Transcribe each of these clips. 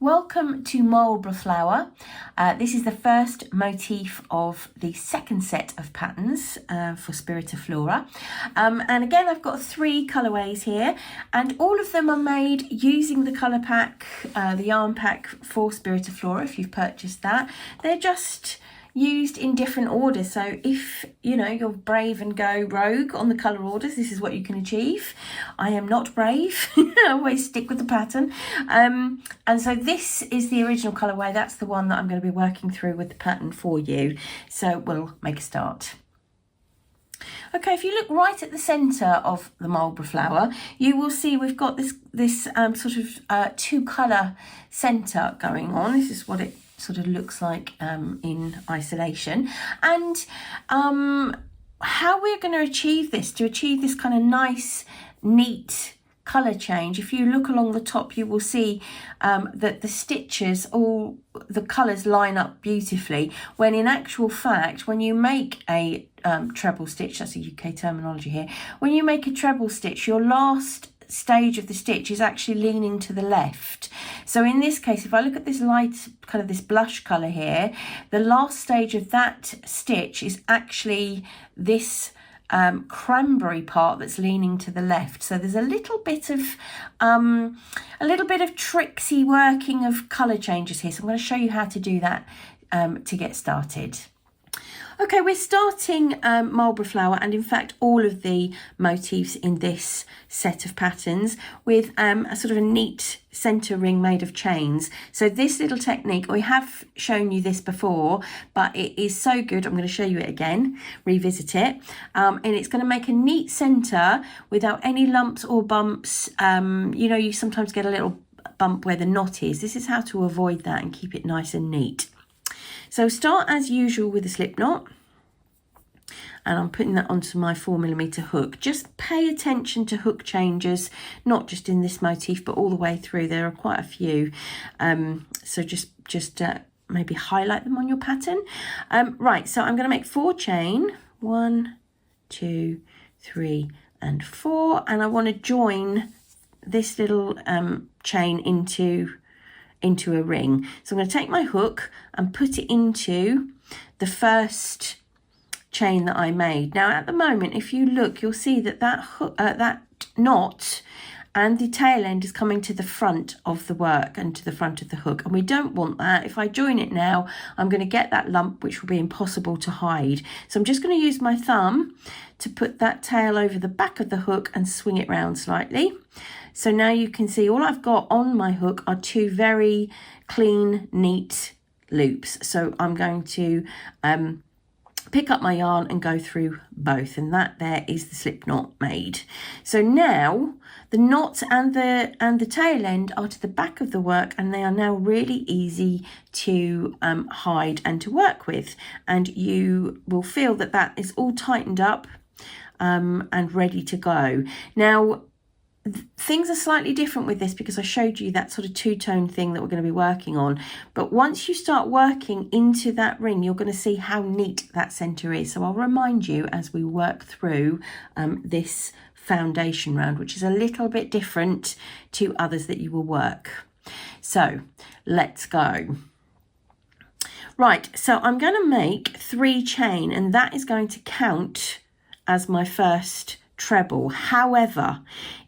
Welcome to Marlborough flower. This is the first motif of the second set of patterns for Spirit of Flora. And again, I've got 3 colourways here, and all of them are made using the colour pack, the yarn pack for Spirit of Flora, if you've purchased that. They're just used in different orders, so if you're brave and go rogue on the colour orders, this is what you can achieve. I am not brave. I always stick with the pattern, and so this is the original colourway. That's the one that I'm going to be working through with the pattern for you, so we'll make a start. Okay, if you look right at the centre of the Marlborough flower, you will see we've got this sort of 2 colour centre going on. This is what it sort of looks like in isolation, and how we're going to achieve this kind of nice, neat colour change. If you look along the top, you will see that the stitches, all the colours line up beautifully, when in actual fact, when you make a treble stitch, that's a UK terminology here, when you make a treble stitch, your last stage of the stitch is actually leaning to the left. So in this case, if I look at this light, kind of this blush colour here, the last stage of that stitch is actually this cranberry part that's leaning to the left. So there's a little bit of tricksy working of colour changes here. So I'm going to show you how to do that to get started. Okay, we're starting Marlborough flower, and in fact all of the motifs in this set of patterns with a sort of a neat centre ring made of chains. So this little technique, we have shown you this before, but it is so good, I'm going to show you it again, revisit it, and it's going to make a neat centre without any lumps or bumps. You sometimes get a little bump where the knot is. This is how to avoid that and keep it nice and neat. So start as usual with a slip knot, and I'm putting that onto my 4mm hook. Just pay attention to hook changes, not just in this motif, but all the way through. There are quite a few, so just maybe highlight them on your pattern. Right, so I'm going to make 4 chain, 1, 2, 3, and 4, and I want to join this little chain into a ring. So I'm going to take my hook and put it into the first chain that I made. Now at the moment, if you look, you'll see that that knot and the tail end is coming to the front of the work and to the front of the hook, and we don't want that. If I join it now, I'm going to get that lump, which will be impossible to hide. So I'm just going to use my thumb to put that tail over the back of the hook and swing it round slightly. So now you can see all I've got on my hook are 2 very clean, neat loops. So I'm going to pick up my yarn and go through both, and that there is the slip knot made. So now the knot and the tail end are to the back of the work, and they are now really easy to hide and to work with, and you will feel that that is all tightened up and ready to go. Now things are slightly different with this because I showed you that sort of 2-tone thing that we're going to be working on, but once you start working into that ring, you're going to see how neat that centre is. So I'll remind you as we work through this foundation round, which is a little bit different to others that you will work. So let's go. Right, so I'm going to make 3 chain, and that is going to count as my first treble. However,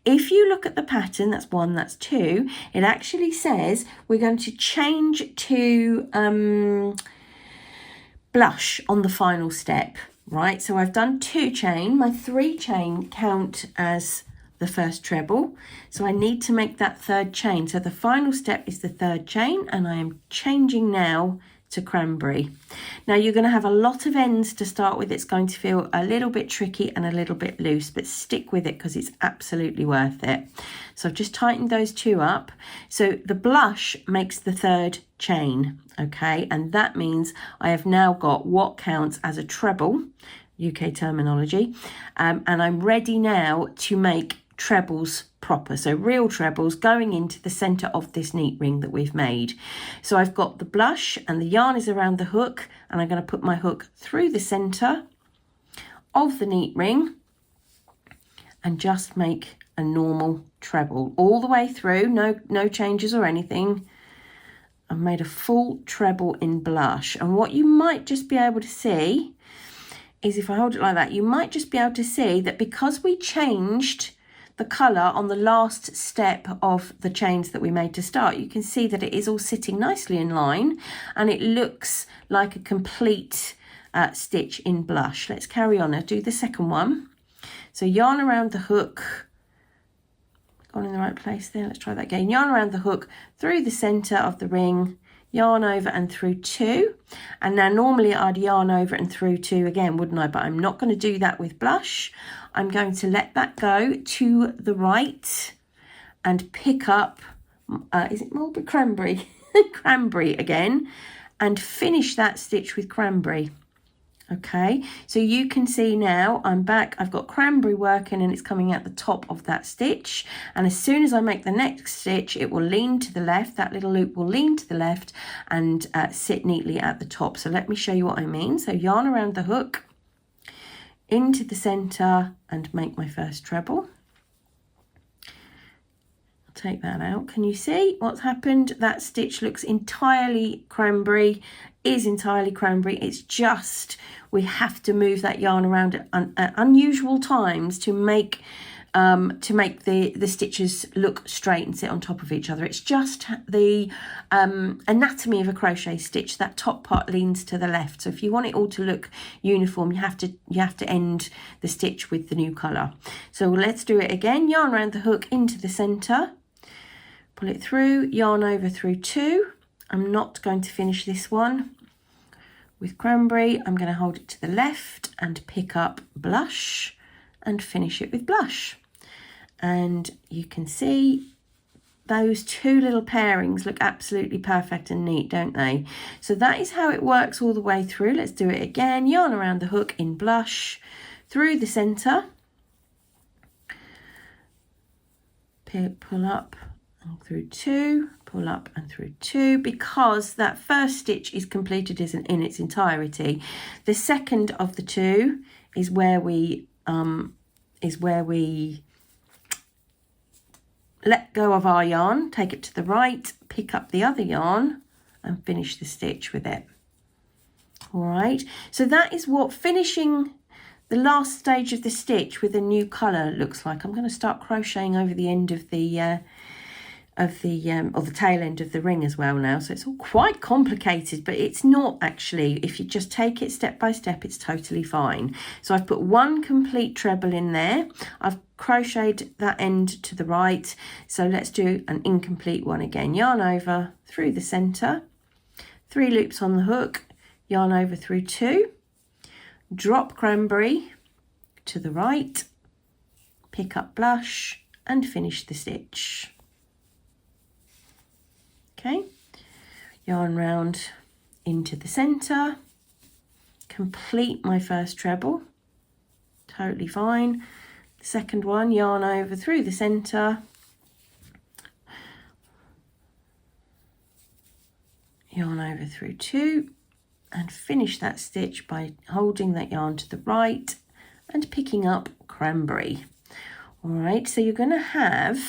if you look at the pattern, that's 1, that's 2, it actually says we're going to change to blush on the final step, right? So I've done 2 chain, my 3 chain count as the first treble, so I need to make that 3rd chain. So the final step is the 3rd chain, and I am changing now to cranberry. Now you're going to have a lot of ends to start with. It's going to feel a little bit tricky and a little bit loose, but stick with it because it's absolutely worth it. So I've just tightened those 2 up. So the blush makes the 3rd chain, okay, and that means I have now got what counts as a treble, UK terminology, and I'm ready now to make trebles proper, so real trebles going into the center of this neat ring that we've made. So I've got the blush and the yarn is around the hook, and I'm going to put my hook through the center of the neat ring and just make a normal treble all the way through, no changes or anything. I've made a full treble in blush. And what you might just be able to see is if I hold it like that, you might just be able to see that because we changed the colour on the last step of the chains that we made to start, you can see that it is all sitting nicely in line and it looks like a complete stitch in blush. Let's carry on. I'll do the second one. So yarn around the hook, gone in the right place there, let's try that again. Yarn around the hook through the centre of the ring, yarn over and through 2, and now normally I'd yarn over and through 2 again, wouldn't I? But I'm not going to do that with blush. I'm going to let that go to the right and pick up, is it Marlborough? Cranberry, cranberry again, and finish that stitch with cranberry. Okay, so you can see now I'm back, I've got cranberry working and it's coming at the top of that stitch, and as soon as I make the next stitch it will lean to the left, that little loop will lean to the left and sit neatly at the top. So let me show you what I mean. So yarn around the hook, into the centre and make my first treble. I'll take that out. Can you see what's happened? That stitch looks entirely cranberry, is entirely cranberry. It's just we have to move that yarn around at unusual times to make the stitches look straight and sit on top of each other. It's just the anatomy of a crochet stitch. That top part leans to the left. So if you want it all to look uniform, you have to end the stitch with the new colour. So let's do it again. Yarn around the hook into the centre, pull it through, yarn over through 2. I'm not going to finish this one with cranberry. I'm going to hold it to the left and pick up blush and finish it with blush. And you can see those two little pairings look absolutely perfect and neat, don't they? So that is how it works all the way through. Let's do it again. Yarn around the hook in blush, through the centre, pull up and through 2, pull up and through 2, because that first stitch is completed in its entirety. The second of the 2 is where we let go of our yarn, take it to the right, pick up the other yarn and finish the stitch with it. All right, so that is what finishing the last stage of the stitch with a new colour looks like. I'm going to start crocheting over the end of the tail end of the ring as well now. So it's all quite complicated, but it's not actually. If you just take it step by step, it's totally fine. So I've put one complete treble in there. I've crocheted that end to the right. So let's do an incomplete one again. Yarn over through the centre, 3 loops on the hook, yarn over through 2, drop cranberry to the right, pick up blush and finish the stitch. Okay, yarn round into the centre, complete my first treble, totally fine. The second one, yarn over through the centre, yarn over through 2 and finish that stitch by holding that yarn to the right and picking up cranberry. All right, so you're going to have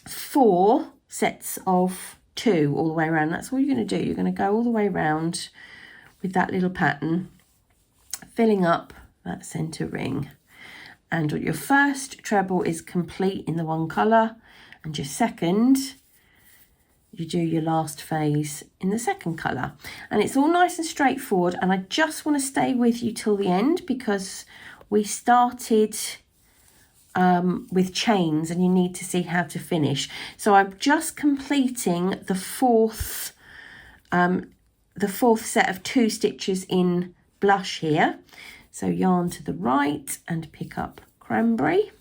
4 sets of 2 all the way around. That's all you're going to do. You're going to go all the way around with that little pattern, filling up that centre ring. And your first treble is complete in the one colour, and your second, you do your last phase in the second colour. And it's all nice and straightforward, and I just want to stay with you till the end because we started with chains and you need to see how to finish. So I'm just completing the fourth set of 2 stitches in blush here. So yarn to the right and pick up cranberry.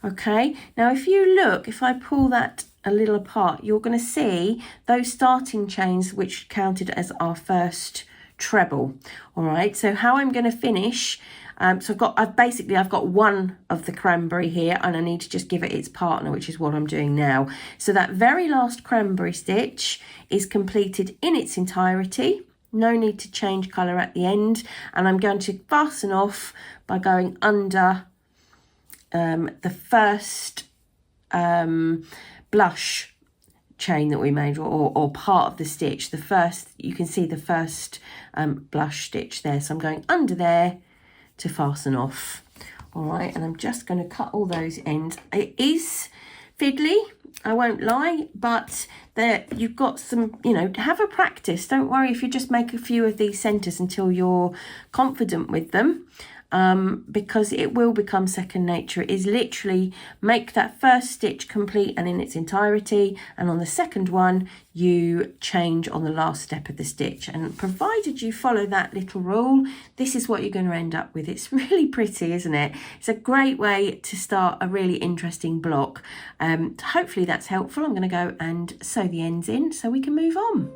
Okay, now if you look, if I pull that a little apart, you're going to see those starting chains which counted as our first treble. All right, so how I'm going to finish, so I've got one of the cranberry here and I need to just give it its partner, which is what I'm doing now. So that very last cranberry stitch is completed in its entirety. No need to change colour at the end, and I'm going to fasten off by going under the first blush chain that we made, or part of the stitch. The first, you can see the first blush stitch there. So I'm going under there to fasten off. All right, and I'm just going to cut all those ends. It is fiddly, I won't lie, but there you've got some, you know, have a practice. Don't worry if you just make a few of these centres until you're confident with them. Because it will become second nature. It is literally make that first stitch complete and in its entirety, and on the second one you change on the last step of the stitch, and provided you follow that little rule, this is what you're going to end up with. It's really pretty, isn't it? It's a great way to start a really interesting block. Hopefully that's helpful. I'm going to go and sew the ends in so we can move on.